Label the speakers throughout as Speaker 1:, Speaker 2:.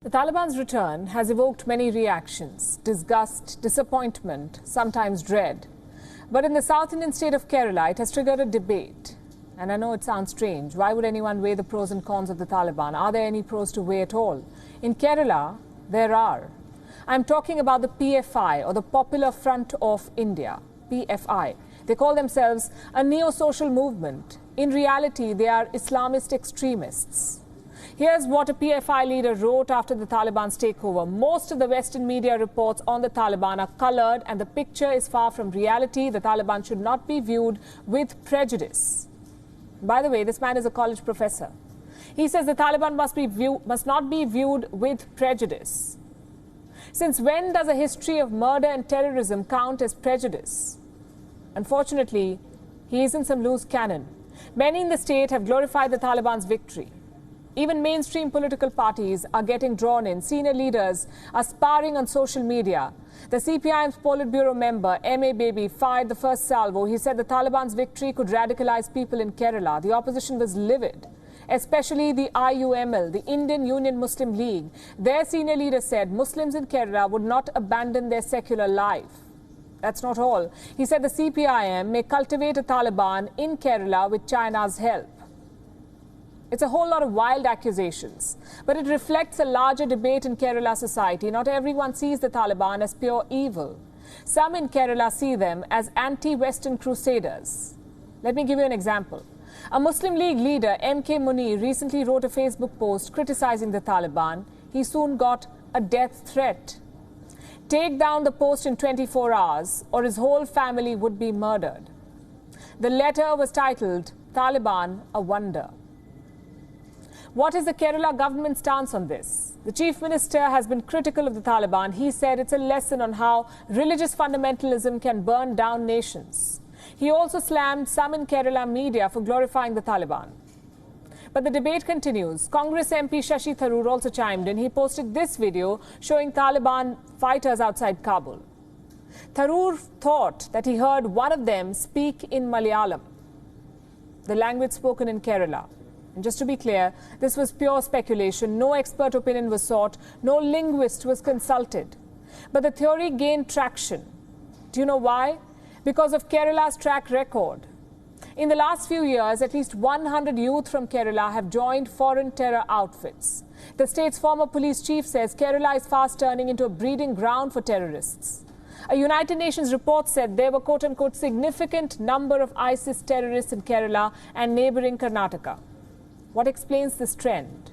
Speaker 1: The Taliban's return has evoked many reactions: disgust, disappointment, sometimes dread. But in the South Indian state of Kerala, it has triggered a debate. And I know it sounds strange. Why would anyone weigh the pros and cons of the Taliban? Are there any pros to weigh at all? In Kerala, there are. I'm talking about the PFI, or the Popular Front of India, PFI. They call themselves a neo-social movement. In reality, they are Islamist extremists. Here's what a PFI leader wrote after the Taliban's takeover. Most of the Western media reports on the Taliban are colored and the picture is far from reality. The Taliban should not be viewed with prejudice. By the way, this man is a college professor. He says the Taliban must not be viewed with prejudice. Since when does a history of murder and terrorism count as prejudice? Unfortunately, he isn't some loose cannon. Many in the state have glorified the Taliban's victory. Even mainstream political parties are getting drawn in. Senior leaders are sparring on social media. The CPIM's Politburo member, M.A. Baby, fired the first salvo. He said the Taliban's victory could radicalize people in Kerala. The opposition was livid, especially the IUML, the Indian Union Muslim League. Their senior leader said Muslims in Kerala would not abandon their secular life. That's not all. He said the CPIM may cultivate a Taliban in Kerala with China's help. It's a whole lot of wild accusations, but it reflects a larger debate in Kerala society. Not everyone sees the Taliban as pure evil. Some in Kerala see them as anti-Western crusaders. Let me give you an example. A Muslim League leader, M.K. Munir, recently wrote a Facebook post criticizing the Taliban. He soon got a death threat. Take down the post in 24 hours or his whole family would be murdered. The letter was titled, "Taliban, a Wonder." What is the Kerala government stance on this? The Chief Minister has been critical of the Taliban. He said it's a lesson on how religious fundamentalism can burn down nations. He also slammed some in Kerala media for glorifying the Taliban. But the debate continues. Congress MP Shashi Tharoor also chimed in. He posted this video showing Taliban fighters outside Kabul. Tharoor thought that he heard one of them speak in Malayalam, the language spoken in Kerala. And just to be clear, this was pure speculation. No expert opinion was sought. No linguist was consulted. But the theory gained traction. Do you know why? Because of Kerala's track record. In the last few years, at least 100 youth from Kerala have joined foreign terror outfits. The state's former police chief says Kerala is fast turning into a breeding ground for terrorists. A United Nations report said there were quote-unquote significant number of ISIS terrorists in Kerala and neighboring Karnataka. What explains this trend?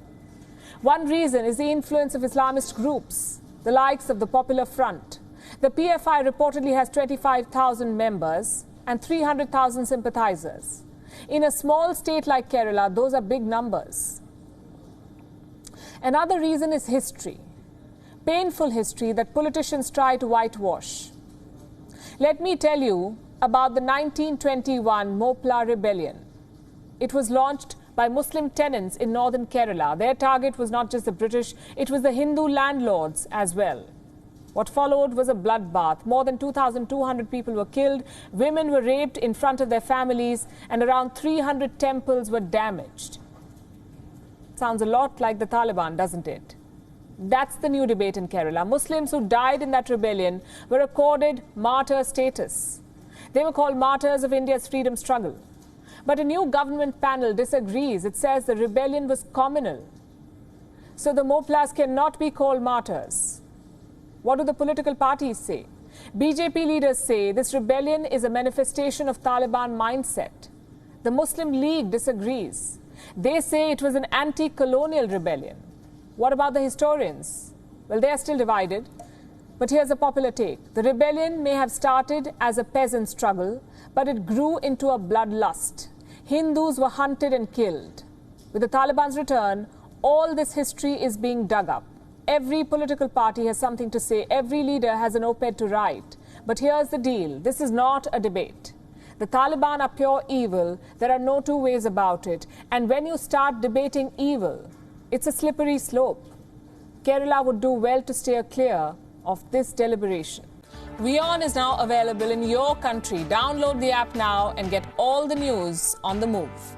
Speaker 1: One reason is the influence of Islamist groups, the likes of the Popular Front. The PFI reportedly has 25,000 members and 300,000 sympathizers. In a small state like Kerala, those are big numbers. Another reason is history, painful history that politicians try to whitewash. Let me tell you about the 1921 Mopla rebellion. It was launched by Muslim tenants in northern Kerala. Their target was not just the British, it was the Hindu landlords as well. What followed was a bloodbath. More than 2,200 people were killed, women were raped in front of their families, and around 300 temples were damaged. Sounds a lot like the Taliban, doesn't it? That's the new debate in Kerala. Muslims who died in that rebellion were accorded martyr status. They were called martyrs of India's freedom struggle. But a new government panel disagrees. It says the rebellion was communal. So the Moplas cannot be called martyrs. What do the political parties say? BJP leaders say this rebellion is a manifestation of Taliban mindset. The Muslim League disagrees. They say it was an anti-colonial rebellion. What about the historians? Well, they are still divided. But here's a popular take. The rebellion may have started as a peasant struggle, but it grew into a bloodlust. Hindus were hunted and killed. With the Taliban's return, all this history is being dug up. Every political party has something to say. Every leader has an op-ed to write. But here's the deal. This is not a debate. The Taliban are pure evil. There are no two ways about it. And when you start debating evil, it's a slippery slope. Kerala would do well to steer clear of this deliberation. Wion is now available in your country. Download the app now and get all the news on the move.